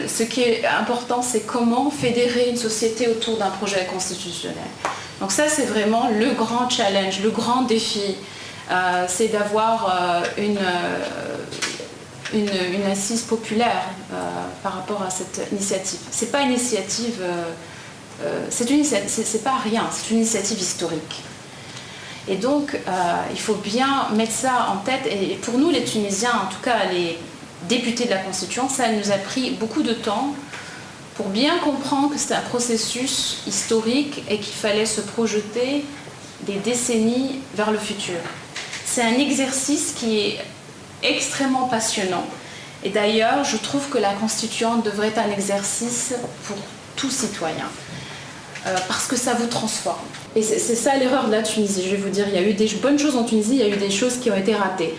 ce qui est important, c'est comment fédérer une société autour d'un projet constitutionnel. Donc ça, c'est vraiment le grand challenge, le grand défi, c'est d'avoir une assise populaire par rapport à cette initiative. C'est pas une initiative, c'est pas rien, c'est une initiative historique. Et donc, il faut bien mettre ça en tête. Et pour nous, les Tunisiens, en tout cas les députés de la Constituante, ça nous a pris beaucoup de temps pour bien comprendre que c'était un processus historique et qu'il fallait se projeter des décennies vers le futur. C'est un exercice qui est extrêmement passionnant. Et d'ailleurs, je trouve que la Constituante devrait être un exercice pour tout citoyen. Parce que ça vous transforme. Et c'est ça l'erreur de la Tunisie, je vais vous dire. Il y a eu des bonnes choses en Tunisie, il y a eu des choses qui ont été ratées.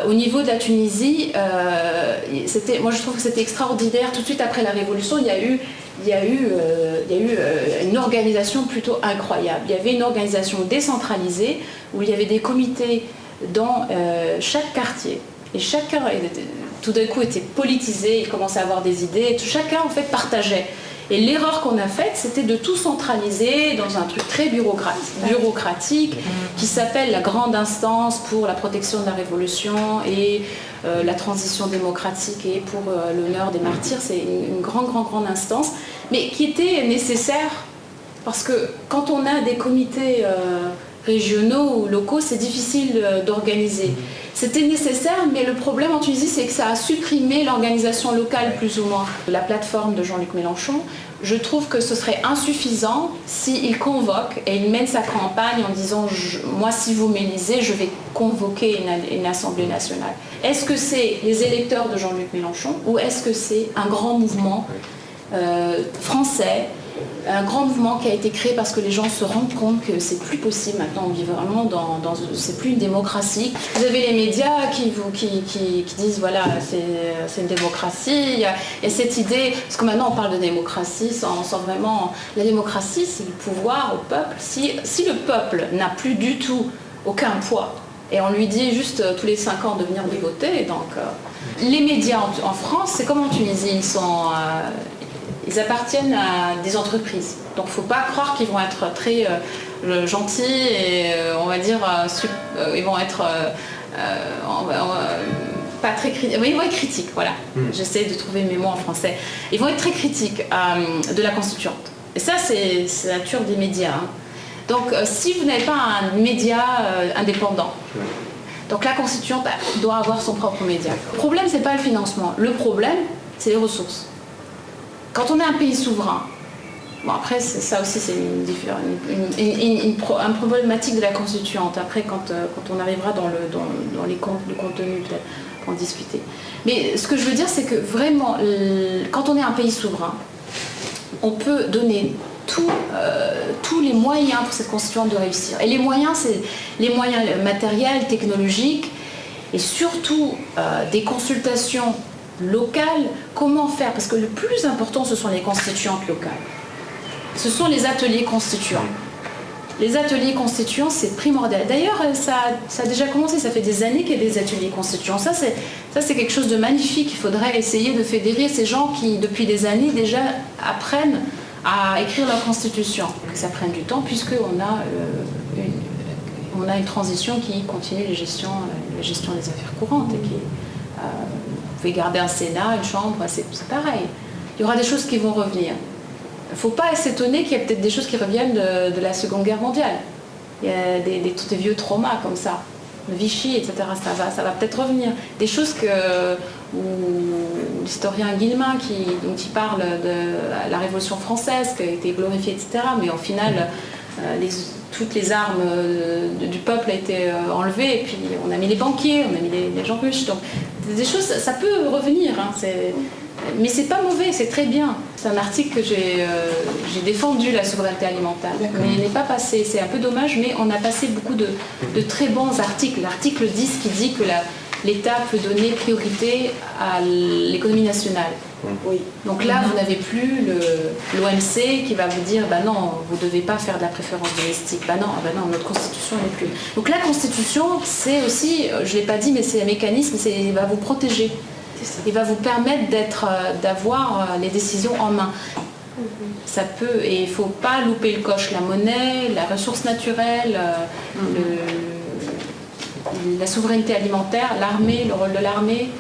Au niveau de la Tunisie, moi je trouve que c'était extraordinaire. Tout de suite après la Révolution, il y a eu une organisation plutôt incroyable. Il y avait une organisation décentralisée où il y avait des comités dans chaque quartier. Et chacun, tout d'un coup, était politisé, il commençait à avoir des idées, et chacun en fait partageait. Et l'erreur qu'on a faite, c'était de tout centraliser dans un truc très bureaucratique qui s'appelle la grande instance pour la protection de la révolution et la transition démocratique et pour l'honneur des martyrs. C'est une grande instance, mais qui était nécessaire parce que quand on a des comités régionaux ou locaux, c'est difficile d'organiser. C'était nécessaire, mais le problème en Tunisie, c'est que ça a supprimé l'organisation locale, plus ou moins. La plateforme de Jean-Luc Mélenchon, je trouve que ce serait insuffisant s'il convoque et il mène sa campagne en disant « Moi, si vous m'élisez, je vais convoquer une Assemblée nationale ». Est-ce que c'est les électeurs de Jean-Luc Mélenchon ou est-ce que c'est un grand mouvement français, un grand mouvement qui a été créé parce que les gens se rendent compte que c'est plus possible maintenant, on vit vraiment c'est plus une démocratie. Vous avez les médias qui disent voilà, c'est une démocratie, et cette idée, parce que maintenant on parle de démocratie sans vraiment, la démocratie c'est le pouvoir au peuple. Si le peuple n'a plus du tout aucun poids, et on lui dit juste tous les 5 ans de venir lui voter, donc les médias en France, c'est comme en Tunisie, ils appartiennent à des entreprises. Donc il ne faut pas croire qu'ils vont être très gentils et on va dire, ils vont être pas très critiques. Ils vont être critiques, voilà. J'essaie de trouver mes mots en français. Ils vont être très critiques de la Constituante. Et ça, c'est la nature des médias. Hein. Donc si vous n'avez pas un média indépendant, donc la Constituante doit avoir son propre média. Le problème, ce n'est pas le financement. Le problème, c'est les ressources. Quand on est un pays souverain, bon après ça aussi c'est une problématique de la Constituante. Après quand on arrivera dans les contenu peut-être pour en discuter. Mais ce que je veux dire c'est que vraiment quand on est un pays souverain, on peut donner tous les moyens pour cette Constituante de réussir. Et les moyens, c'est les moyens matériels, technologiques et surtout des consultations locales, comment faire? Parce que le plus important, ce sont les constituantes locales. Ce sont les ateliers constituants. Les ateliers constituants, c'est primordial. D'ailleurs, ça a déjà commencé, ça fait des années qu'il y a des ateliers constituants. Ça, c'est quelque chose de magnifique. Il faudrait essayer de fédérer ces gens qui, depuis des années, déjà apprennent à écrire leur constitution. Que ça prenne du temps, puisqu'on a une transition qui continue la gestion des affaires courantes et qui vous pouvez garder un Sénat, une Chambre, c'est pareil. Il y aura des choses qui vont revenir. Il ne faut pas s'étonner qu'il y ait peut-être des choses qui reviennent de la Seconde Guerre mondiale. Il y a des vieux traumas comme ça, le Vichy, etc. Ça va peut-être revenir. Des choses où l'historien Guillemin, dont il parle de la Révolution française, qui a été glorifiée, etc. Mais au final, toutes les armes du peuple ont été enlevées, et puis on a mis les banquiers, on a mis les gens riches. Donc, des choses, ça peut revenir, hein, mais c'est pas mauvais, c'est très bien. C'est un article que j'ai défendu, la souveraineté alimentaire, mais il n'est pas passé, c'est un peu dommage, mais on a passé beaucoup de très bons articles. L'article 10 qui dit que l'État peut donner priorité à l'économie nationale. Oui. Donc là, vous n'avez plus l'OMC qui va vous dire bah non, vous ne devez pas faire de la préférence domestique. Bah non, notre Constitution n'est plus. Donc la Constitution, c'est aussi, je ne l'ai pas dit, mais c'est un mécanisme, il va vous protéger. il va vous permettre d'avoir les décisions en main. Ça peut, et il ne faut pas louper le coche, la monnaie, la ressource naturelle, la souveraineté alimentaire, l'armée, le rôle de l'armée.